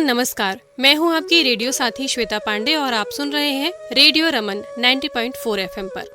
नमस्कार, मैं हूं आपकी रेडियो साथी श्वेता पांडे और आप सुन रहे हैं रेडियो रमन 90.4 FM पर।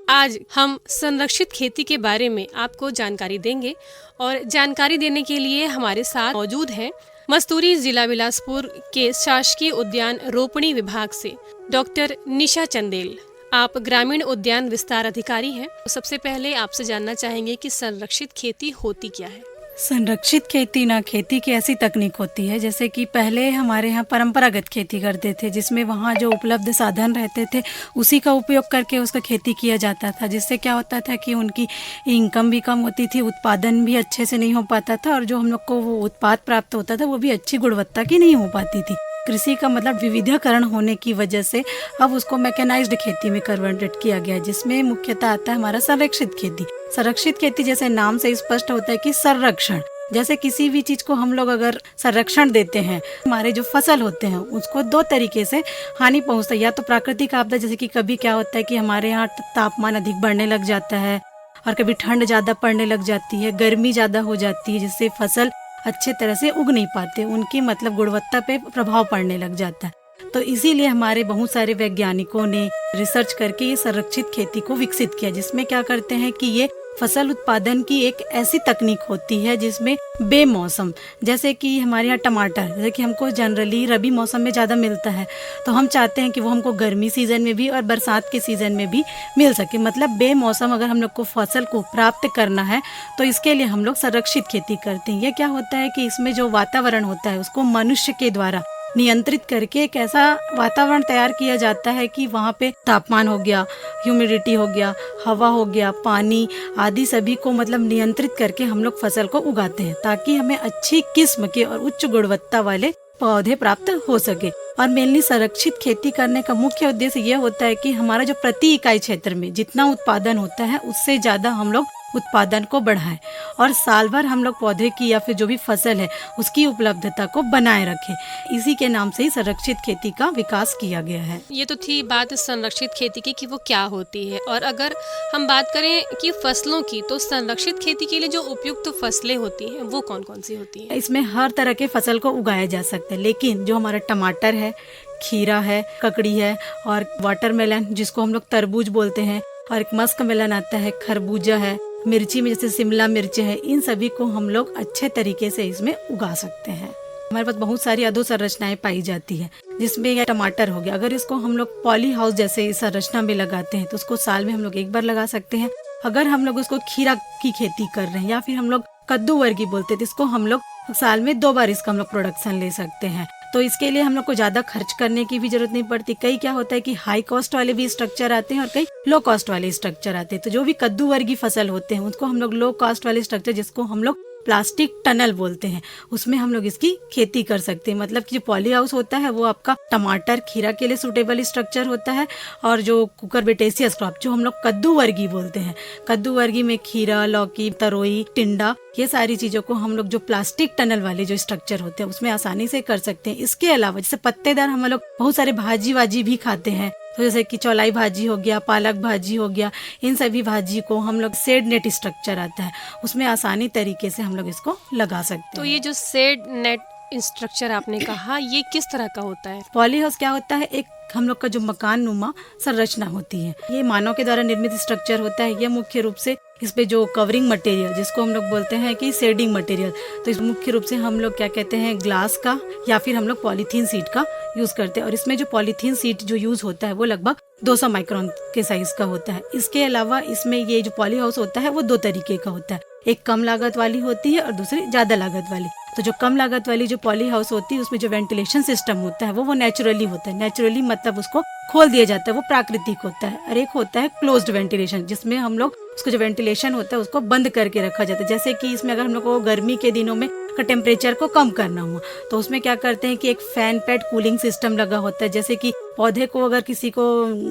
आज हम संरक्षित खेती के बारे में आपको जानकारी देंगे और जानकारी देने के लिए हमारे साथ मौजूद हैं मस्तूरी जिला बिलासपुर के शासकीय उद्यान रोपणी विभाग से डॉक्टर निशा चंदेल। आप ग्रामीण उद्यान विस्तार अधिकारी हैं। सबसे पहले आपसे जानना चाहेंगे कि संरक्षित खेती होती क्या है। संरक्षित खेती खेती की ऐसी तकनीक होती है जैसे कि पहले हमारे यहाँ परंपरागत खेती करते थे, जिसमें वहाँ जो उपलब्ध साधन रहते थे उसी का उपयोग करके उसका खेती किया जाता था, जिससे क्या होता था कि उनकी इनकम भी कम होती थी, उत्पादन भी अच्छे से नहीं हो पाता था और जो हम लोग को वो उत्पाद प्राप्त होता था वो भी अच्छी गुणवत्ता की नहीं हो पाती थी। कृषि का मतलब विविधीकरण होने की वजह से अब उसको मैकेनाइज्ड खेती में कन्वर्टेड किया गया, जिसमें मुख्यतः आता है हमारा संरक्षित खेती। संरक्षित खेती जैसे नाम से स्पष्ट होता है कि संरक्षण, जैसे किसी भी चीज को हम लोग अगर संरक्षण देते हैं, हमारे जो फसल होते हैं उसको दो तरीके से हानि पहुंचता है। या तो प्राकृतिक आपदा, जैसे कि कभी क्या होता है कि हमारे यहाँ तापमान अधिक बढ़ने लग जाता है और कभी ठंड ज्यादा पड़ने लग जाती है, गर्मी ज्यादा हो जाती है, जिससे फसल अच्छे तरह से उग नहीं पाते, उनकी मतलब गुणवत्ता पे प्रभाव पड़ने लग जाता है। तो इसीलिए हमारे बहुत सारे वैज्ञानिकों ने रिसर्च करके ये संरक्षित खेती को विकसित किया, जिसमें क्या करते हैं कि ये फसल उत्पादन की एक ऐसी तकनीक होती है जिसमें बेमौसम, जैसे कि हमारे यहाँ टमाटर, जैसे कि हमको जनरली रबी मौसम में ज़्यादा मिलता है, तो हम चाहते हैं कि वो हमको गर्मी सीजन में भी और बरसात के सीजन में भी मिल सके। मतलब बेमौसम अगर हम लोग को फसल को प्राप्त करना है तो इसके लिए हम लोग संरक्षित खेती करते हैं। ये क्या होता है कि इसमें जो वातावरण होता है उसको मनुष्य के द्वारा नियंत्रित करके एक ऐसा वातावरण तैयार किया जाता है कि वहाँ पे तापमान हो गया, ह्यूमिडिटी हो गया, हवा हो गया, पानी आदि सभी को मतलब नियंत्रित करके हम लोग फसल को उगाते हैं, ताकि हमें अच्छी किस्म के और उच्च गुणवत्ता वाले पौधे प्राप्त हो सके। और मेनली संरक्षित खेती करने का मुख्य उद्देश्य यह होता है कि हमारा जो प्रति इकाई क्षेत्र में जितना उत्पादन होता है उससे ज्यादा हम लोग उत्पादन को बढ़ाएं और साल भर हम लोग पौधे की या फिर जो भी फसल है उसकी उपलब्धता को बनाए रखें। इसी के नाम से ही संरक्षित खेती का विकास किया गया है। ये तो थी बात संरक्षित खेती की कि वो क्या होती है। और अगर हम बात करें कि फसलों की, तो संरक्षित खेती के लिए जो उपयुक्त फसलें होती हैं वो कौन कौन सी होती हैं? इसमें हर तरह के फसल को उगाया जा सकता है, लेकिन जो हमारा टमाटर है, खीरा है, ककड़ी है और वाटरमेलन जिसको हम लोग तरबूज बोलते हैं, और एक मस्क मेलन आता है, खरबूजा है, मिर्ची में जैसे शिमला मिर्च है, इन सभी को हम लोग अच्छे तरीके से इसमें उगा सकते हैं। हमारे पास बहुत सारी अधोसंरचनाएं पाई जाती है, जिसमें यह टमाटर हो गया। अगर इसको हम लोग पॉली हाउस जैसे संरचना में लगाते हैं तो उसको साल में हम लोग एक बार लगा सकते हैं। अगर हम लोग उसको खीरा की खेती कर रहे हैं या फिर हम लोग कद्दू वर्गी बोलते हैं तो इसको हम लोग साल में 2 बार इसका हम लोग प्रोडक्शन ले सकते हैं। तो इसके लिए हम लोग को ज्यादा खर्च करने की भी जरूरत नहीं पड़ती। कई क्या होता है कि हाई कॉस्ट वाले भी स्ट्रक्चर आते हैं और कई लो कॉस्ट वाले स्ट्रक्चर आते हैं। तो जो भी कद्दू वर्गी फसल होते हैं उसको हम लोग लो कॉस्ट वाले स्ट्रक्चर, जिसको हम लोग प्लास्टिक टनल बोलते हैं, उसमें हम लोग इसकी खेती कर सकते हैं। मतलब कि जो पॉली हाउस होता है वो आपका टमाटर, खीरा के लिए सूटेबल स्ट्रक्चर होता है, और जो कुकुरबिटेशियस क्रॉप जो हम लोग कद्दू वर्गी बोलते हैं, कद्दू वर्गी में खीरा, लौकी, तरोई, टिंडा, ये सारी चीजों को हम लोग जो प्लास्टिक टनल वाले जो स्ट्रक्चर होते हैं उसमें आसानी से कर सकते हैं। इसके अलावा जैसे पत्तेदार हम लोग बहुत सारे भाजी वाजी भी खाते हैं, तो जैसे कि चौलाई भाजी हो गया, पालक भाजी हो गया, इन सभी भाजी को हम लोग शेड नेट स्ट्रक्चर आता है उसमें आसानी तरीके से हम लोग इसको लगा सकते हैं। तो ये जो शेड नेट स्ट्रक्चर आपने कहा, ये किस तरह का होता है? पॉली हाउस क्या होता है, एक हम लोग का जो मकान नुमा संरचना होती है, ये मानव के द्वारा निर्मित स्ट्रक्चर होता है। ये मुख्य रूप से इस पे जो कवरिंग मटेरियल जिसको हम लोग बोलते हैं कि शेडिंग मटेरियल, तो इस मुख्य रूप से हम लोग क्या कहते हैं ग्लास का या फिर हम लोग पॉलीथीन सीट का यूज करते हैं। और इसमें जो पॉलीथीन सीट जो यूज होता है वो लगभग 200 माइक्रोन के साइज का होता है। इसके अलावा इसमें ये जो पॉली हाउस होता है वो 2 तरीके का होता है, एक कम लागत वाली होती है और दूसरी ज्यादा लागत वाली। तो जो कम लागत वाली जो पॉली हाउस होती है उसमें जो वेंटिलेशन सिस्टम होता है वो नेचुरली होता है। नेचुरली मतलब उसको खोल दिया जाता है, वो प्राकृतिक होता है। और एक होता है क्लोज्ड वेंटिलेशन, जिसमें हम लोग उसको जो वेंटिलेशन होता है उसको बंद करके रखा जाता है। जैसे कि इसमें अगर हम लोग को गर्मी के दिनों में का टेम्परेचर को कम करना हुआ तो उसमें क्या करते हैं कि एक फैन पैड कूलिंग सिस्टम लगा होता है, जैसे कि पौधे को अगर किसी को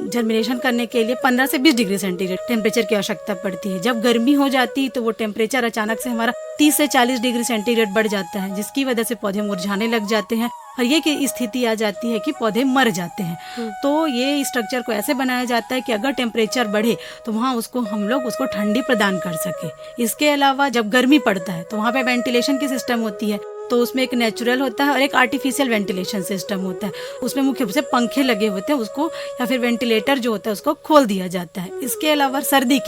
जर्मिनेशन करने के लिए 15 से 20 डिग्री सेंटीग्रेड टेम्परेचर की आवश्यकता पड़ती है। जब गर्मी हो जाती है तो वो टेम्परेचर अचानक से हमारा 30 से 40 डिग्री सेंटीग्रेड बढ़ जाता है, जिसकी वजह से पौधे मुरझाने लग जाते हैं और ये की स्थिति आ जाती है कि पौधे मर जाते हैं। तो ये स्ट्रक्चर को ऐसे बनाया जाता है कि अगर टेम्परेचर बढ़े तो वहाँ हम लोग उसको ठंडी प्रदान कर सके। इसके अलावा जब गर्मी पड़ता है तो वहाँ पे वेंटिलेशन की सिस्टम होती है, तो उसमें एक नेचुरल होता है और एक आर्टिफिशियल वेंटिलेशन सिस्टम होता है। उसमें मुख्य रूप से पंखे लगे होते हैं, उसको या फिर वेंटिलेटर जो होता है उसको खोल दिया जाता है। इसके अलावा सर्दी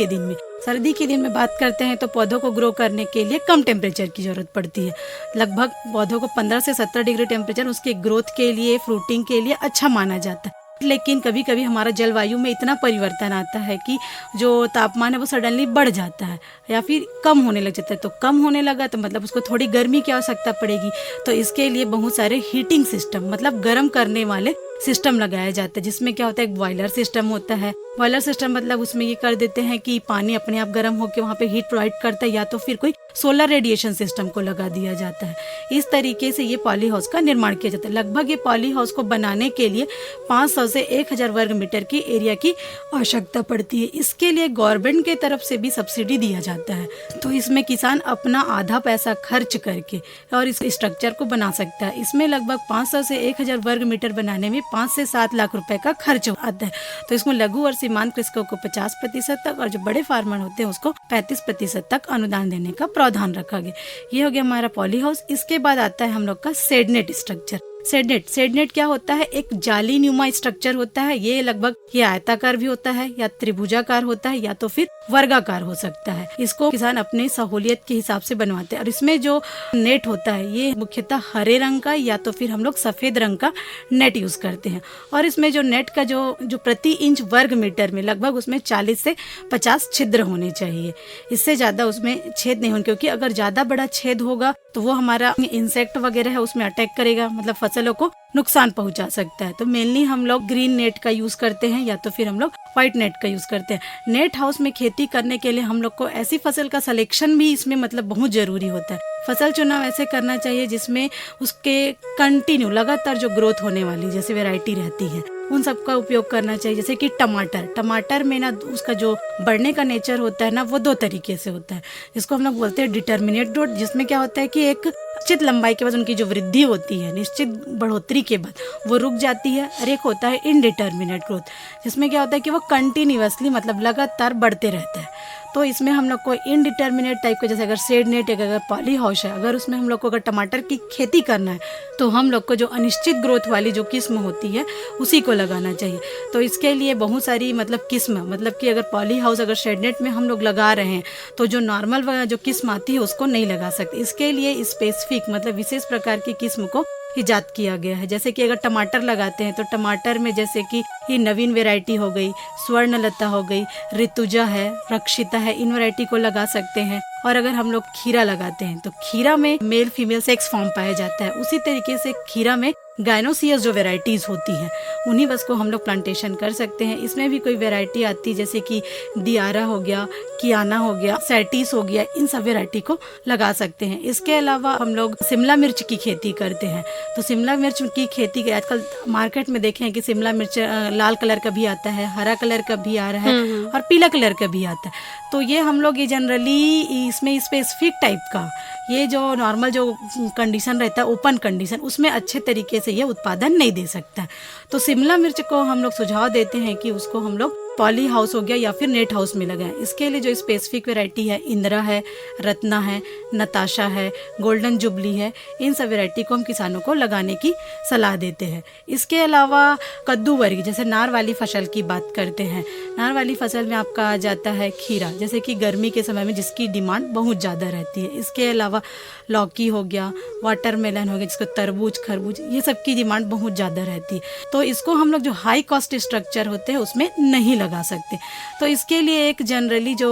के दिन में बात करते हैं तो पौधों को ग्रो करने के लिए कम टेम्परेचर की जरूरत पड़ती है। लगभग पौधों को 15 से 17 डिग्री टेम्परेचर उसके ग्रोथ के लिए, फ्रूटिंग के लिए अच्छा माना जाता है। लेकिन कभी कभी हमारा जलवायु में इतना परिवर्तन आता है कि जो तापमान है वो सडनली बढ़ जाता है या फिर कम होने लग जाता है। तो कम होने लगा तो मतलब उसको थोड़ी गर्मी की आवश्यकता पड़ेगी। तो इसके लिए बहुत सारे हीटिंग सिस्टम, मतलब गर्म करने वाले सिस्टम लगाया जाता है, जिसमें क्या होता है, एक बॉयलर सिस्टम होता है। बॉयलर सिस्टम मतलब उसमें ये कर देते हैं कि पानी अपने आप गर्म होकर वहाँ पे हीट प्रोवाइड करता है, या तो फिर कोई सोलर रेडिएशन सिस्टम को लगा दिया जाता है। इस तरीके से ये पॉली हाउस का निर्माण किया जाता है। लगभग ये पॉली हाउस को बनाने के लिए 500 से 1000 वर्ग मीटर की एरिया की आवश्यकता पड़ती है। इसके लिए गवर्नमेंट की तरफ से भी सब्सिडी दिया जाता है। तो इसमें किसान अपना आधा पैसा खर्च करके और इस स्ट्रक्चर को बना सकता है। इसमें लगभग 500 से 1000 वर्ग मीटर बनाने में 5 से 7 लाख रुपए का खर्च आता है। तो इसमें लघु और सीमांत कृषकों को 50% तक और जो बड़े फार्मर होते हैं उसको 35% तक अनुदान देने का प्रावधान रखा गया। ये हो गया हमारा पॉली हाउस। इसके बाद आता है हम लोग का शेडनेट स्ट्रक्चर। शेडनेट क्या होता है, एक जाली नुमा स्ट्रक्चर होता है। ये लगभग ये आयताकार भी होता है या त्रिभुजाकार होता है या तो फिर वर्गाकार हो सकता है। इसको किसान अपने सहूलियत के हिसाब से बनवाते हैं। और इसमें जो नेट होता है ये मुख्यतः हरे रंग का या तो फिर हम लोग सफेद रंग का नेट यूज करते हैं। और इसमें जो नेट का जो प्रति इंच वर्ग मीटर में लगभग उसमें 40 से 50 छिद्र होने चाहिए। इससे ज्यादा उसमें छेद नहीं होने, क्योंकि अगर ज्यादा बड़ा छेद होगा तो वो हमारा इंसेक्ट वगैरह है उसमें अटैक करेगा, मतलब फसलों को नुकसान पहुंचा सकता है। तो मेनली हम लोग ग्रीन नेट का यूज करते हैं या तो फिर हम लोग व्हाइट नेट का यूज करते हैं। नेट हाउस में खेती करने के लिए हम लोग को ऐसी फसल का सिलेक्शन भी इसमें मतलब बहुत जरूरी होता है। फसल चुनाव ऐसे करना चाहिए जिसमें उसके कंटिन्यू लगातार जो ग्रोथ होने वाली जैसे वैरायटी रहती है उन सब का उपयोग करना चाहिए। जैसे कि टमाटर में ना उसका जो बढ़ने का नेचर होता है ना वो 2 तरीके से होता है, जिसको हम लोग बोलते हैं डिटर्मिनेट ग्रोथ, जिसमें क्या होता है कि एक निश्चित लंबाई के बाद उनकी जो वृद्धि होती है, निश्चित बढ़ोतरी के बाद वो रुक जाती है। और एक होता है इनडिटर्मिनेट ग्रोथ, जिसमें क्या होता है कि वो कंटिन्यूअसली मतलब लगातार बढ़ते रहता है। तो इसमें हम लोग को इनडिटर्मिनेट टाइप का, जैसे अगर शेड नेट है, अगर पॉली हाउस है, अगर उसमें हम लोग को अगर टमाटर की खेती करना है तो हम लोग को जो अनिश्चित ग्रोथ वाली जो किस्म होती है उसी को लगाना चाहिए। तो इसके लिए बहुत सारी मतलब किस्म, मतलब कि अगर पॉली हाउस अगर शेड नेट में हम लोग लगा रहे हैं तो जो नॉर्मल जो किस्म आती है उसको नहीं लगा सकते। इसके लिए स्पेसिफिक मतलब विशेष प्रकार की किस्म को इजाद किया गया है। जैसे कि अगर टमाटर लगाते हैं तो टमाटर में जैसे कि ये नवीन वैरायटी हो गई, स्वर्णलता हो गई, ऋतुजा है, रक्षिता है, इन वैरायटी को लगा सकते हैं। और अगर हम लोग खीरा लगाते हैं तो खीरा में मेल फीमेल सेक्स फॉर्म पाया जाता है। उसी तरीके से खीरा में गायनोसियस जो वैरायटीज होती हैं उन्हीं बस को हम लोग प्लांटेशन कर सकते हैं। इसमें भी कोई वैरायटी आती है जैसे कि दियारा हो गया, कियाना हो गया, सैटिस हो गया, इन सब वैरायटी को लगा सकते हैं। इसके अलावा हम लोग शिमला मिर्च की खेती करते हैं। तो शिमला मिर्च की खेती के आजकल मार्केट में देखे हैं कि शिमला मिर्च लाल कलर का भी आता है, हरा कलर का भी आ रहा है और पीला कलर का भी आता है। तो ये हम लोग ये जनरली इसमें स्पेसिफिक टाइप का ये जो नॉर्मल जो कंडीशन रहता है ओपन कंडीशन उसमें अच्छे तरीके से ये उत्पादन नहीं दे सकता। तो शिमला मिर्च को हम लोग सुझाव देते हैं कि उसको हम लोग पॉली हाउस हो गया या फिर नेट हाउस में लगाएं। इसके लिए जो स्पेसिफिक वैरायटी है इंदिरा है, रत्ना है, नताशा है, गोल्डन जुबली है, इन सब वैरायटी को हम किसानों को लगाने की सलाह देते हैं। इसके अलावा कद्दू वर्गी जैसे नार वाली फसल की बात करते हैं। नार वाली फसल में आपका आ जाता है खीरा, जैसे कि गर्मी के समय में जिसकी डिमांड बहुत ज़्यादा रहती है। इसके अलावा लौकी हो गया, वाटरमेलन हो गया, जिसको तरबूज, खरबूज, ये सब की डिमांड बहुत ज़्यादा रहती है। तो इसको हम लोग जो हाई कॉस्ट स्ट्रक्चर होते हैं उसमें नहीं लगा सकते। तो इसके लिए एक जनरली जो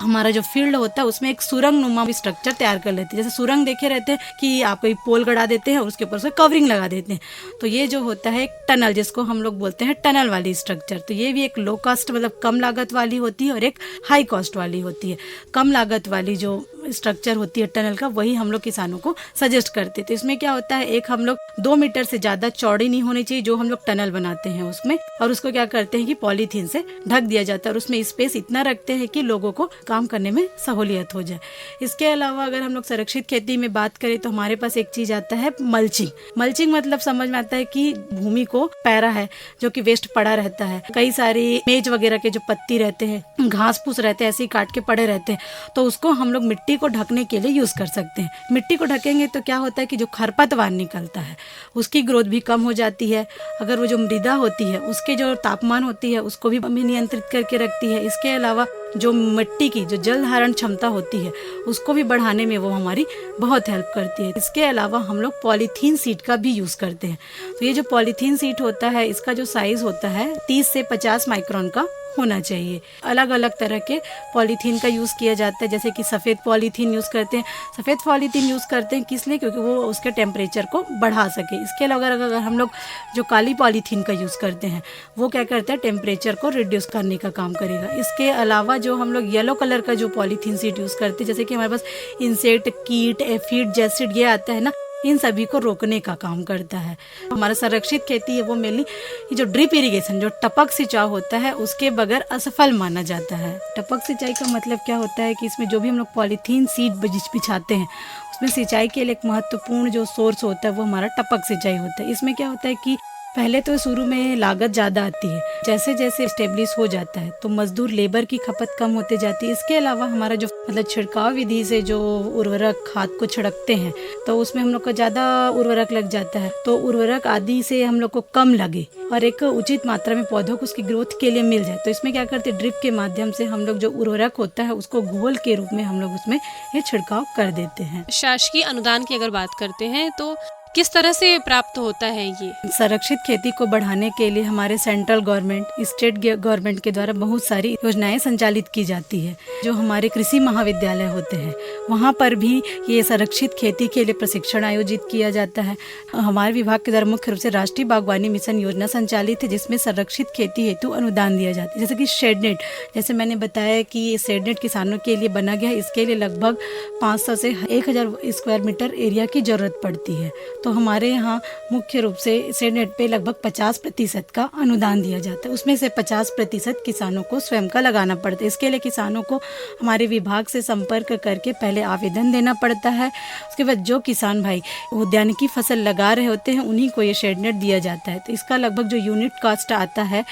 हमारा जो फील्ड होता है उसमें एक सुरंग नुमा स्ट्रक्चर तैयार कर लेते हैं। जैसे सुरंग देखे रहते हैं कि आप कोई पोल गड़ा देते हैं और उसके ऊपर से कवरिंग लगा देते हैं। तो ये जो होता है एक टनल, जिसको हम लोग बोलते हैं टनल वाली स्ट्रक्चर। तो ये भी एक लो कॉस्ट मतलब कम लागत वाली होती है और एक हाई कॉस्ट वाली होती है। कम लागत वाली जो स्ट्रक्चर होती है टनल का, वही हम लोग किसानों को सजेस्ट करते। तो इसमें क्या होता है, एक हम लोग 2 मीटर से ज़्यादा चौड़ी नहीं होनी चाहिए जो हम लोग टनल बनाते हैं उसमें, और उसको क्या करते हैं कि पॉलीथीन से ढक दिया जाता है और उसमें स्पेस इतना रखते हैं कि लोगों को काम करने में सहूलियत हो जाए। इसके अलावा अगर हम लोग संरक्षित खेती में बात करें तो हमारे पास एक चीज आता है मल्चिंग। मल्चिंग मतलब समझ में आता है कि भूमि को पैरा है जो कि वेस्ट पड़ा रहता है, कई सारी मेज वगैरह के जो पत्ती रहते हैं, घास फूस रहते हैं, ऐसे ही काट के पड़े रहते हैं, तो उसको हम लोग मिट्टी को ढकने के लिए यूज कर सकते हैं। मिट्टी को ढकेंगे तो क्या होता है कि जो खरपतवार निकलता है उसकी ग्रोथ भी कम हो जाती है। अगर वो जो मृदा होती है उसके जो तापमान होती है उसको भी नियंत्रित करके रखती है। इसके अलावा जो मिट्टी की जो जल धारण क्षमता होती है उसको भी बढ़ाने में वो हमारी बहुत हेल्प करती है। इसके अलावा हम लोग पॉलीथीन सीट का भी यूज करते हैं। तो ये जो पॉलीथीन सीट होता है इसका जो साइज होता है 30 से 50 माइक्रोन का होना चाहिए। अलग अलग तरह के पॉलीथीन का यूज़ किया जाता है, जैसे कि सफ़ेद पॉलीथीन यूज़ करते हैं। सफ़ेद पॉलीथीन यूज़ करते हैं किस लिए, क्योंकि वो उसके टेम्परेचर को बढ़ा सके। इसके अलावा अगर हम लोग जो काली पॉलीथीन का यूज़ करते हैं वो क्या करता है, टेम्परेचर को रिड्यूस करने का काम करेगा। इसके अलावा जो हम लोग येलो कलर का जो पॉलीथीन सीट यूज़ करते हैं, जैसे कि हमारे पास इंसेक्ट, कीट, एफिड, जेसिड ये आता है ना, इन सभी को रोकने का काम करता है। हमारा संरक्षित खेती है वो मेनली ये जो ड्रिप इरिगेशन, जो टपक सिंचाई होता है उसके बगैर असफल माना जाता है। टपक सिंचाई का मतलब क्या होता है कि इसमें जो भी हम लोग पॉलीथीन सीड बिछाते हैं उसमें सिंचाई के लिए एक महत्वपूर्ण जो सोर्स होता है वो हमारा टपक सिंचाई होता है। इसमें क्या होता है कि पहले तो शुरू में लागत ज़्यादा आती है, जैसे जैसे स्टेब्लिश हो जाता है तो मजदूर लेबर की खपत कम होते जाती है। इसके अलावा हमारा जो मतलब छिड़काव विधि से जो उर्वरक खाद को छिड़कते हैं तो उसमें हम लोग को ज़्यादा उर्वरक लग जाता है, तो उर्वरक आदि से हम लोग को कम लगे और एक उचित मात्रा में पौधों को उसकी ग्रोथ के लिए मिल जाए, तो इसमें क्या करते हैं, ड्रिप के माध्यम से हम लोग जो उर्वरक होता है उसको घोल के रूप में हम लोग उसमें ये छिड़काव कर देते हैं। शासकीय अनुदान की अगर बात करते हैं तो किस तरह से प्राप्त होता है ये? संरक्षित खेती को बढ़ाने के लिए हमारे सेंट्रल गवर्नमेंट, स्टेट गवर्नमेंट के द्वारा बहुत सारी योजनाएं संचालित की जाती है। जो हमारे कृषि महाविद्यालय होते हैं वहाँ पर भी ये संरक्षित खेती के लिए प्रशिक्षण आयोजित किया जाता है। हमारे विभाग के द्वारा मुख्य रूप से राष्ट्रीय बागवानी मिशन योजना संचालित है जिसमें संरक्षित खेती हेतु अनुदान दिया जाता है। जैसे कि शेडनेट, जैसे मैंने बताया कि ये शेडनेट किसानों के लिए बना गया है। इसके लिए लगभग 500 से 1000 स्क्वायर मीटर एरिया की जरूरत पड़ती है। तो हमारे यहाँ मुख्य रूप से शेडनेट पे लगभग 50% का अनुदान दिया जाता है। उसमें से 50% किसानों को स्वयं का लगाना पड़ता है। इसके लिए किसानों को हमारे विभाग से संपर्क करके पहले आवेदन देना पड़ता है। उसके बाद जो किसान भाई उद्यानिकी फसल लगा रहे होते हैं उन्हीं को ये शेडनेट दिया जाता है। तो इसका लगभग जो यूनिट कॉस्ट आता है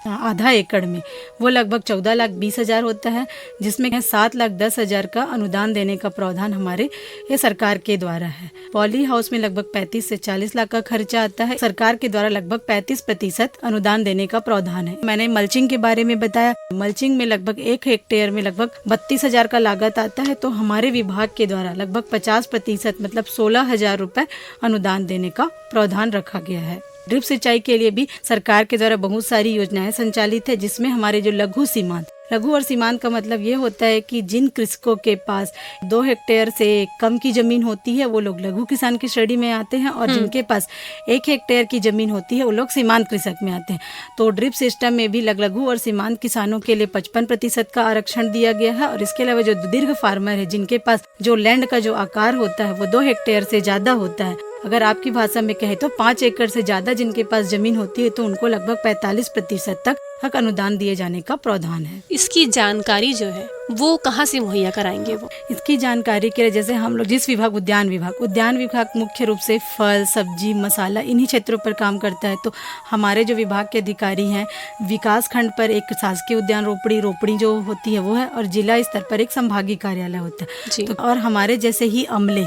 आधा एकड़ में वो लगभग 14,20,000 होता है, जिसमें 7,10,000 का अनुदान देने का प्रावधान हमारे ये सरकार के द्वारा है। पॉली हाउस में लगभग 35 से 40 लाख का खर्चा आता है। सरकार के द्वारा लगभग 35% अनुदान देने का प्रावधान है। मैंने मल्चिंग के बारे में बताया, मल्चिंग में लगभग 1 हेक्टेयर में लगभग 32,000 का लागत आता है। तो हमारे विभाग के द्वारा लगभग 50% मतलब 16,000 रुपए अनुदान देने का प्रावधान रखा गया है। ड्रिप सिंचाई के लिए भी सरकार के द्वारा बहुत सारी योजनाएं संचालित है, जिसमें हमारे जो लघु और सीमांत का मतलब ये होता है कि जिन कृषकों के पास 2 हेक्टेयर से कम की जमीन होती है वो लोग लघु किसान की श्रेणी में आते हैं, और जिनके पास 1 हेक्टेयर की जमीन होती है वो लोग सीमांत कृषक में आते हैं। तो ड्रिप सिस्टम में भी लघु और सीमांत किसानों के लिए 55% का आरक्षण दिया गया है। और इसके अलावा जो दीर्घ फार्मर है जिनके पास जो लैंड का जो आकार होता है वो 2 हेक्टेयर से ज्यादा होता है, अगर आपकी भाषा में कहे तो 5 एकड़ से ज्यादा जिनके पास जमीन होती है, तो उनको लगभग 45% तक अनुदान दिए जाने का प्रावधान है। इसकी जानकारी जो है वो कहाँ से मुहैया कराएंगे? वो इसकी जानकारी के लिए जैसे हम लोग जिस विभाग उद्यान विभाग मुख्य रूप से फल, सब्जी, मसाला इन्हीं क्षेत्रों पर काम करता है। तो हमारे जो विभाग के अधिकारी हैं, विकास खंड पर एक शासकीय उद्यान रोपड़ी जो होती है वो है, और जिला स्तर पर एक संभागीय कार्यालय होता है। तो और हमारे जैसे ही अमले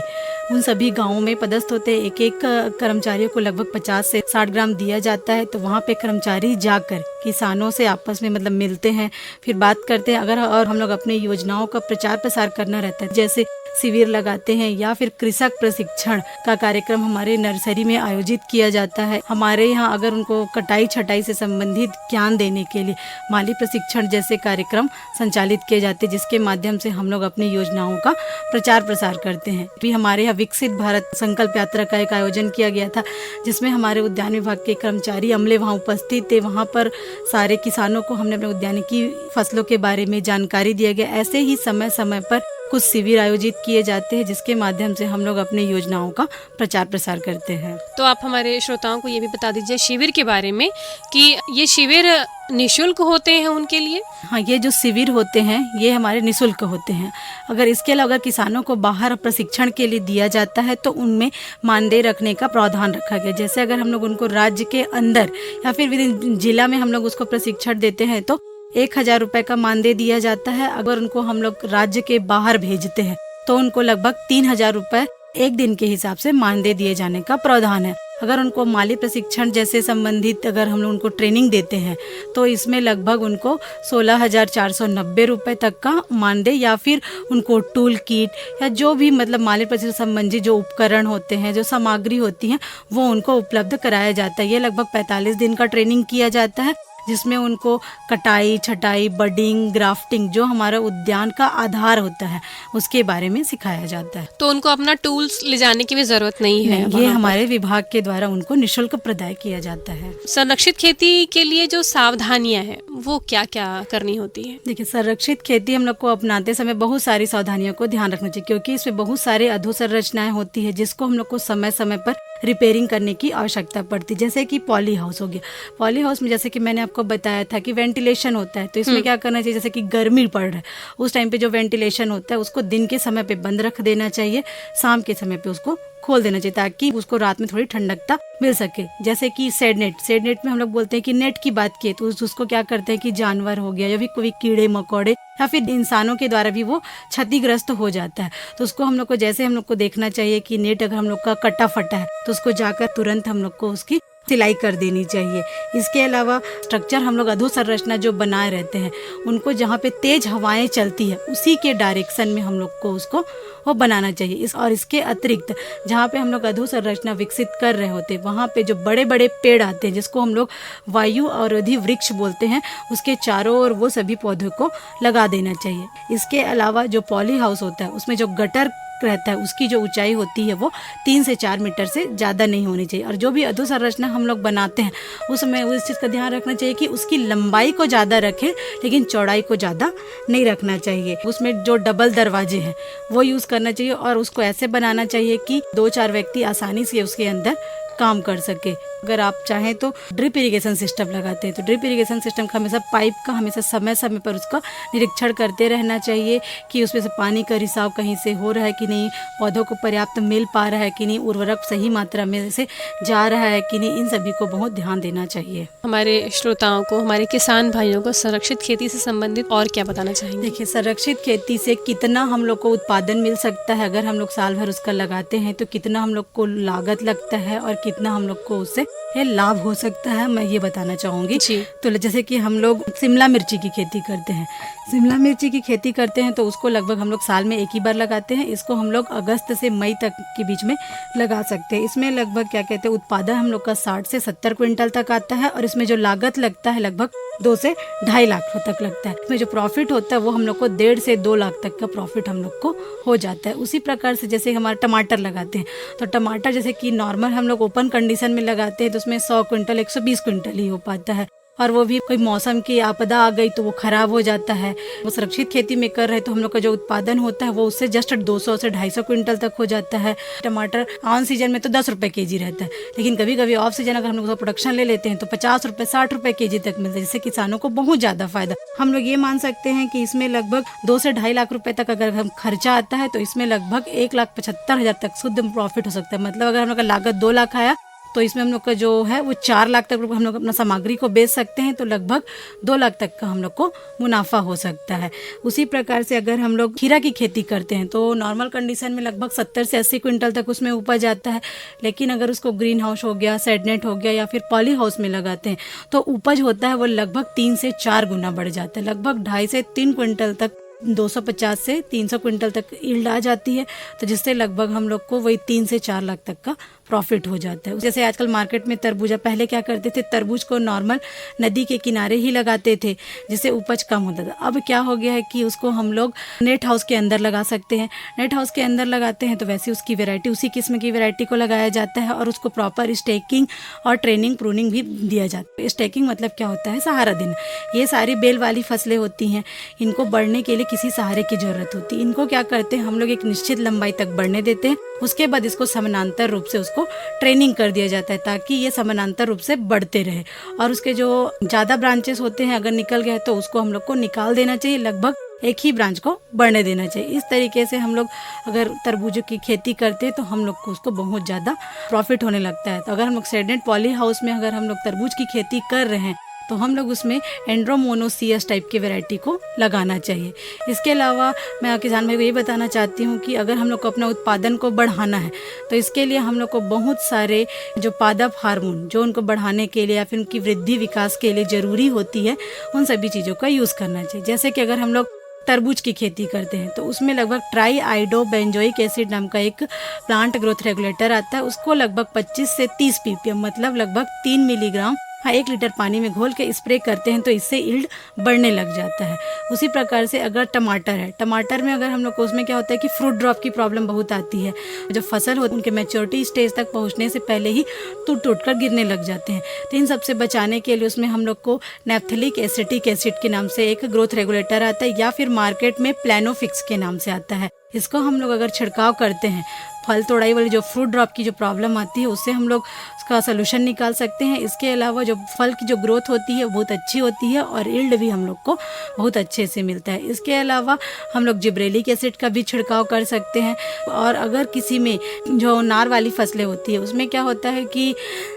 उन सभी गाँवों में पदस्थ होते हैं। एक कर्मचारियों को लगभग 50 से 60 ग्राम दिया जाता है। तो वहाँ पे कर्मचारी जाकर किसानों से आपस में मतलब मिलते हैं, फिर बात करते हैं। अगर और हम लोग अपने योजनाओं का प्रचार प्रसार करना रहता है, जैसे शिविर लगाते हैं या फिर कृषक प्रशिक्षण का कार्यक्रम हमारे नर्सरी में आयोजित किया जाता है। हमारे यहाँ अगर उनको कटाई छटाई से संबंधित ज्ञान देने के लिए माली प्रशिक्षण जैसे कार्यक्रम संचालित किए जाते हैं, जिसके माध्यम से हम लोग अपनी योजनाओं का प्रचार प्रसार करते हैं। भी हमारे यहाँ विकसित भारत संकल्प यात्रा का एक आयोजन किया गया था, जिसमें हमारे उद्यान विभाग के कर्मचारी अमले वहाँ उपस्थित थे। वहाँ पर सारे किसानों को हमने अपने उद्यानिकी फसलों के बारे में जानकारी दिया गया। ऐसे ही समय समय पर कुछ शिविर आयोजित किए जाते हैं जिसके माध्यम से हम लोग अपनी योजनाओं का प्रचार प्रसार करते हैं। तो आप हमारे श्रोताओं को ये भी बता दीजिए शिविर के बारे में कि ये शिविर निःशुल्क होते हैं उनके लिए। हाँ, ये जो शिविर होते हैं ये हमारे निःशुल्क होते हैं। अगर इसके अलावा अगर किसानों को बाहर प्रशिक्षण के लिए दिया जाता है तो उनमें मानदेय रखने का प्रावधान रखा गया। जैसे अगर हम लोग उनको राज्य के अंदर या फिर विभिन्न जिला में हम लोग उसको प्रशिक्षण देते हैं तो 1,000 रुपये का मानदेय दिया जाता है। अगर उनको हम लोग राज्य के बाहर भेजते हैं तो उनको लगभग 3,000 रुपये एक दिन के हिसाब से मानदेय दिए जाने का प्रावधान है। अगर उनको माली प्रशिक्षण जैसे संबंधित अगर हम लोग उनको ट्रेनिंग देते हैं तो इसमें लगभग उनको 16,490 रुपये तक का मानदेय या फिर उनको टूल किट या जो भी मतलब माली प्रशिक्षण संबंधी जो उपकरण होते हैं, जो सामग्री होती हैं, वो उनको उपलब्ध कराया जाता है। ये लगभग 45 दिन का ट्रेनिंग किया जाता है जिसमें उनको कटाई, छटाई, बडिंग, ग्राफ्टिंग जो हमारा उद्यान का आधार होता है उसके बारे में सिखाया जाता है। तो उनको अपना टूल्स ले जाने की भी जरूरत नहीं है। ये हमारे विभाग के द्वारा उनको निःशुल्क प्रदाय किया जाता है। संरक्षित खेती के लिए जो सावधानियां हैं वो क्या क्या करनी होती है? देखिए, संरक्षित खेती हम लोग को अपनाते समय बहुत सारी सावधानियों को ध्यान रखना चाहिए क्योंकि इसमें बहुत सारे अधोसंरचनाएं होती है जिसको हम लोग को समय समय पर रिपेयरिंग करने की आवश्यकता पड़ती है। जैसे कि पॉली हाउस हो गया। पॉली हाउस में जैसे कि मैंने आपको बताया था कि वेंटिलेशन होता है, तो इसमें क्या करना चाहिए, जैसे कि गर्मी पड़ रहा है उस टाइम पे जो वेंटिलेशन होता है उसको दिन के समय पे बंद रख देना चाहिए, शाम के समय पे उसको खोल देना चाहिए ताकि उसको रात में थोड़ी ठंडकता मिल सके। जैसे कि शेड नेट में हम लोग बोलते हैं कि नेट की बात की तो उसको क्या करते हैं कि जानवर हो गया या फिर कोई कीड़े मकोड़े या फिर इंसानों के द्वारा भी वो क्षतिग्रस्त हो जाता है। तो उसको हम लोग को जैसे हम लोग को देखना चाहिए कि नेट अगर हम लोग का कटा फटा है तो उसको जाकर तुरंत हम लोग को उसकी सिलाई कर देनी चाहिए। इसके अलावा स्ट्रक्चर हम लोग अधोसंरचना जो बनाए रहते हैं उनको जहाँ पे तेज हवाएं चलती है उसी के डायरेक्शन में हम लोग को उसको वो बनाना चाहिए। और इसके अतिरिक्त जहाँ पे हम लोग अधोसंरचना विकसित कर रहे होते हैं वहाँ पे जो बड़े बड़े पेड़ आते हैं जिसको हम लोग वायु अवरोधी वृक्ष बोलते हैं उसके चारों ओर वो सभी पौधों को लगा देना चाहिए। इसके अलावा जो पॉली हाउस होता है उसमें जो गटर रहता है उसकी जो ऊंचाई होती है वो 3 से 4 मीटर से ज़्यादा नहीं होनी चाहिए। और जो भी अधोसंरचना हम लोग बनाते हैं उसमें उस चीज़ का ध्यान रखना चाहिए कि उसकी लंबाई को ज़्यादा रखें लेकिन चौड़ाई को ज़्यादा नहीं रखना चाहिए। उसमें जो डबल दरवाजे हैं वो यूज़ करना चाहिए और उसको ऐसे बनाना चाहिए कि 2-4 व्यक्ति आसानी से उसके अंदर काम कर सके। अगर आप चाहें तो ड्रिप इरिगेशन सिस्टम लगाते हैं तो ड्रिप इरिगेशन सिस्टम का हमेशा पाइप का हमेशा समय समय पर उसका निरीक्षण करते रहना चाहिए कि उसमें से पानी का रिसाव कहीं से हो रहा है कि नहीं, पौधों को पर्याप्त मिल पा रहा है कि नहीं, उर्वरक सही मात्रा में से जा रहा है कि नहीं, इन सभी को बहुत ध्यान देना चाहिए। हमारे श्रोताओं को, हमारे किसान भाइयों को संरक्षित खेती से संबंधित और क्या बताना चाहेंगे? देखिए, संरक्षित खेती से कितना हम लोग को उत्पादन मिल सकता है अगर हम लोग साल भर उसका लगाते हैं तो कितना हम लोग को लागत लगता है और कितना हम लोग को उससे लाभ हो सकता है, मैं ये बताना चाहूँगी। तो जैसे कि हम लोग शिमला मिर्ची की खेती करते हैं, शिमला मिर्ची की खेती करते हैं तो उसको लगभग हम लोग साल में एक ही बार लगाते हैं। इसको हम लोग अगस्त से मई तक के बीच में लगा सकते हैं। इसमें लगभग क्या कहते हैं उत्पादन हम लोग का 60 से 70 क्विंटल तक आता है और इसमें जो लागत लगता है लगभग 2 से 2.5 लाख तक लगता है। इसमें जो प्रॉफिट होता है वो हम लोग को 1.5 से 2 लाख तक का प्रॉफिट हम लोग को हो जाता है। उसी प्रकार से जैसे हमारा टमाटर लगाते हैं तो टमाटर जैसे कि नॉर्मल हम लोग ओपन कंडीशन में लगाते हैं तो उसमें 100 क्विंटल 120 क्विंटल ही हो पाता है और वो भी कोई मौसम की आपदा आ गई तो वो खराब हो जाता है। वो सुरक्षित खेती में कर रहे तो हम लोग का जो उत्पादन होता है वो उससे जस्ट 200 से 250 क्विंटल तक हो जाता है। टमाटर ऑन सीजन में तो 10 रुपये केजी रहता है लेकिन कभी कभी ऑफ सीजन अगर हम लोग प्रोडक्शन ले लेते हैं तो 50 रुपये 60 रुपये केजी तक मिलता है, जिससे किसानों को बहुत ज़्यादा फायदा। हम लोग ये मान सकते हैं कि इसमें लगभग 2 से 2.5 लाख रुपये तक अगर हम खर्चा आता है तो इसमें लगभग 1,75,000 तक शुद्ध प्रॉफिट हो सकता है। मतलब अगर हम लोग का लागत 2 लाख आया तो इसमें हम लोग का जो है वो 4 लाख तक हम लोग अपना सामग्री को बेच सकते हैं तो लगभग 2 लाख तक का हम लोग को मुनाफा हो सकता है। उसी प्रकार से अगर हम लोग खीरा की खेती करते हैं तो नॉर्मल कंडीशन में लगभग 70 से 80 क्विंटल तक उसमें उपज आता है, लेकिन अगर उसको ग्रीन हाउस हो गया, शेड नेट हो गया या फिर पॉली हाउस में लगाते हैं तो उपज होता है वो लगभग 3 से 4 गुना बढ़ जाता है। लगभग 2.5 से 3 क्विंटल तक 250 से 300 क्विंटल तक यील्ड आ जाती है, तो जिससे लगभग हम लोग को वही 3 से 4 लाख तक का प्रॉफिट हो जाता है। जैसे आजकल मार्केट में तरबूजा, पहले क्या करते थे, तरबूज को नॉर्मल नदी के किनारे ही लगाते थे जिससे उपज कम होता था। अब क्या हो गया है कि उसको हम लोग नेट हाउस के अंदर लगा सकते हैं। नेट हाउस के अंदर लगाते हैं तो वैसे उसकी वैरायटी, उसी किस्म की वैरायटी को लगाया जाता है और उसको प्रॉपर स्टेकिंग और ट्रेनिंग प्रूनिंग भी दिया जाता है। स्टेकिंग मतलब क्या होता है, सहारा देना। ये सारी बेल वाली फसलें होती हैं, इनको बढ़ने के लिए किसी सहारे की जरूरत होती है। इनको क्या करते हैं हम लोग, एक निश्चित लंबाई तक बढ़ने देते हैं, उसके बाद इसको समानांतर रूप से उसको ट्रेनिंग कर दिया जाता है ताकि ये समानांतर रूप से बढ़ते रहे। और उसके जो ज़्यादा ब्रांचेस होते हैं, अगर निकल गए तो उसको हम लोग को निकाल देना चाहिए, लगभग एक ही ब्रांच को बढ़ने देना चाहिए। इस तरीके से हम लोग अगर तरबूज की खेती करते हैं तो हम लोग को उसको बहुत ज़्यादा प्रॉफिट होने लगता है। तो अगर हम लोग शेडेड पॉली हाउस में अगर हम लोग तरबूज की खेती कर रहे हैं तो हम लोग उसमें एंड्रोमोनोसियस टाइप की वैरायटी को लगाना चाहिए। इसके अलावा मैं किसान भाई को ये बताना चाहती हूँ कि अगर हम लोग को अपना उत्पादन को बढ़ाना है तो इसके लिए हम लोग को बहुत सारे जो पादप हार्मोन जो उनको बढ़ाने के लिए या फिर उनकी वृद्धि विकास के लिए ज़रूरी होती है, उन सभी चीज़ों का यूज़ करना चाहिए। जैसे कि अगर हम लोग तरबूज की खेती करते हैं तो उसमें लगभग ट्राई आइडोबेंजोइक एसिड नाम का एक प्लांट ग्रोथ रेगुलेटर आता है। उसको लगभग 25 से 30 ppm मतलब लगभग 3 मिलीग्राम 1 लीटर पानी में घोल के स्प्रे करते हैं तो इससे यील्ड बढ़ने लग जाता है। उसी प्रकार से अगर टमाटर है, टमाटर में अगर हम लोग को उसमें क्या होता है कि फ्रूट ड्रॉप की प्रॉब्लम बहुत आती है। जब फसल होती है उनके मैच्योरिटी स्टेज तक पहुंचने से पहले ही टूट कर गिरने लग जाते हैं। तो इन सबसे बचाने के लिए उसमें हम लोग को नैप्थेलिक एसिटिक एसिड के नाम से एक ग्रोथ रेगुलेटर आता है या फिर मार्केट में प्लानोफिक्स के नाम से आता है। इसको हम लोग अगर छिड़काव करते हैं, फल तोड़ाई वाली जो फ्रूट ड्रॉप की जो प्रॉब्लम आती है उससे हम लोग उसका सलूशन निकाल सकते हैं। इसके अलावा जो फल की जो ग्रोथ होती है वो बहुत अच्छी होती है और यील्ड भी हम लोग को बहुत अच्छे से मिलता है। इसके अलावा हम लोग जिब्रेलिक एसिड का भी छिड़काव कर सकते हैं। और अगर किसी में जो नार वाली फसलें होती है उसमें क्या होता है कि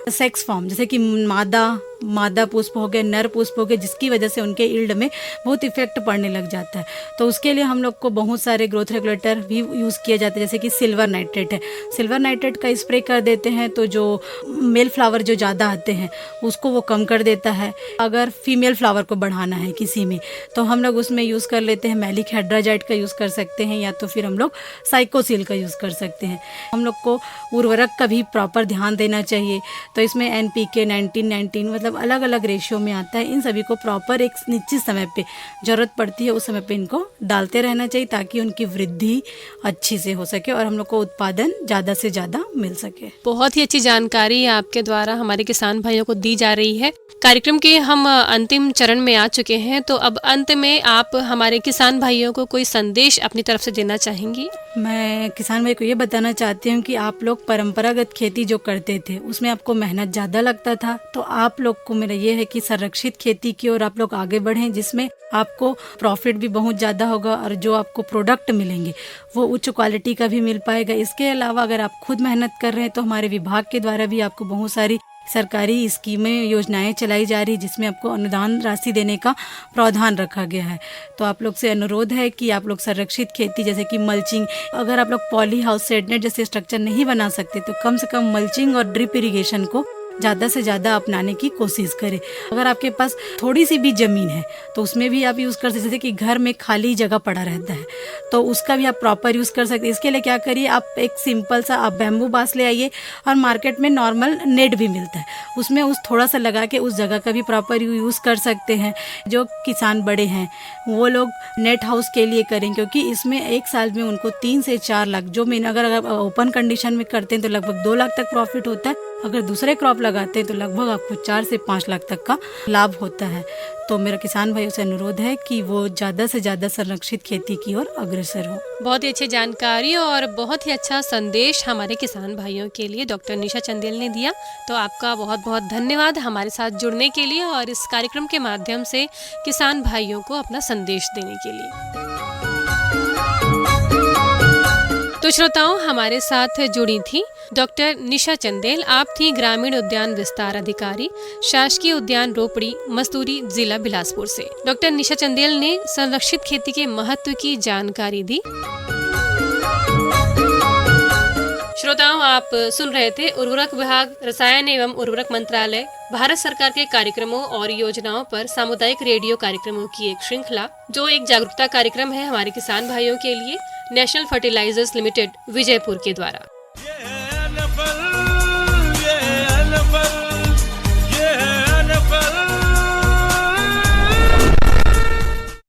सेक्स फॉर्म, जैसे कि मादा पुष्प हो गए, नर पुष्प हो गए, जिसकी वजह से उनके यील्ड में बहुत इफेक्ट पड़ने लग जाता है। तो उसके लिए हम लोग को बहुत सारे ग्रोथ रेगुलेटर भी यूज़ किया जाता है, जैसे कि सिल्वर नाइट्रेट है। सिल्वर नाइट्रेट का स्प्रे कर देते हैं तो जो मेल फ्लावर जो ज़्यादा आते हैं उसको वो कम कर देता है। अगर फीमेल फ्लावर को बढ़ाना है किसी में तो हम लोग उसमें यूज़ कर लेते हैं मैलिक हाइड्राजाइड का यूज़ कर सकते हैं या तो फिर हम लोग साइकोसिल का यूज़ कर सकते हैं। हम लोग को उर्वरक का भी प्रॉपर ध्यान देना चाहिए। तो इसमें NPK 19-19 मतलब अलग अलग रेशियो में आता है। इन सभी को प्रॉपर एक निश्चित समय पे ज़रूरत पड़ती है उस समय पे इनको डालते रहना चाहिए ताकि उनकी वृद्धि अच्छी से हो सके और हम लोग को उत्पादन ज़्यादा से ज़्यादा मिल सके। बहुत ही अच्छी जानकारी आपके द्वारा हमारे किसान भाइयों को दी जा रही है। कार्यक्रम के हम अंतिम चरण में आ चुके हैं, तो अब अंत में आप हमारे किसान भाइयों को कोई संदेश अपनी तरफ से देना चाहेंगी? मैं किसान भाई को ये बताना चाहती हूँ कि आप लोग परंपरागत खेती जो करते थे उसमें आपको मेहनत ज़्यादा लगता था, तो आप लोग को मेरा ये है कि संरक्षित खेती की ओर आप लोग आगे बढ़ें, जिसमें आपको प्रॉफिट भी बहुत ज़्यादा होगा और जो आपको प्रोडक्ट मिलेंगे वो उच्च क्वालिटी का भी मिल पाएगा। इसके अलावा अगर आप खुद मेहनत कर रहे हैं तो हमारे विभाग के द्वारा भी आपको बहुत सारी सरकारी स्कीमें योजनाएं चलाई जा रही जिसमें आपको अनुदान राशि देने का प्रावधान रखा गया है। तो आप लोग से अनुरोध है कि आप लोग संरक्षित खेती जैसे कि मल्चिंग, अगर आप लोग पॉली हाउस शेडनेट जैसे स्ट्रक्चर नहीं बना सकते तो कम से कम मल्चिंग और ड्रिप इरिगेशन को ज़्यादा से ज़्यादा अपनाने की कोशिश करें। अगर आपके पास थोड़ी सी भी ज़मीन है तो उसमें भी आप यूज़ कर सकते, जैसे कि घर में खाली जगह पड़ा रहता है तो उसका भी आप प्रॉपर यूज़ कर सकते हैं। इसके लिए क्या करिए, आप एक सिंपल सा आप बैम्बू बास ले आइए और मार्केट में नॉर्मल नेट भी मिलता है, उसमें उस थोड़ा सा लगा के उस जगह का भी प्रॉपर यूज़ कर सकते हैं। जो किसान बड़े हैं वो लोग नेट हाउस के लिए करें, क्योंकि इसमें एक साल में उनको 3 से 4 लाख, जो महीना अगर ओपन कंडीशन में करते हैं तो लगभग 2 लाख तक प्रॉफिट होता है। अगर दूसरे क्रॉप लगाते हैं तो लगभग आपको 4 से 5 लाख तक का लाभ होता है। तो मेरा किसान भाइयों से अनुरोध है कि वो ज़्यादा से ज़्यादा संरक्षित खेती की ओर अग्रसर हो। बहुत ही अच्छी जानकारी और बहुत ही अच्छा संदेश हमारे किसान भाइयों के लिए डॉक्टर निशा चंदेल ने दिया। तो आपका बहुत बहुत धन्यवाद हमारे साथ जुड़ने के लिए और इस कार्यक्रम के माध्यम से किसान भाइयों को अपना संदेश देने के लिए। तो श्रोताओं, हमारे साथ जुड़ी थी डॉक्टर निशा चंदेल। आप थी ग्रामीण उद्यान विस्तार अधिकारी, शासकीय उद्यान रोपड़ी, मस्तूरी, जिला बिलासपुर से। डॉक्टर निशा चंदेल ने संरक्षित खेती के महत्व की जानकारी दी। श्रोताओं, आप सुन रहे थे उर्वरक विभाग, रसायन एवं उर्वरक मंत्रालय, भारत सरकार के कार्यक्रमों और योजनाओं पर सामुदायिक रेडियो कार्यक्रमों की एक श्रृंखला, जो एक जागरूकता कार्यक्रम है हमारे किसान भाइयों के लिए, नेशनल फर्टिलाइजर्स लिमिटेड विजयपुर के द्वारा।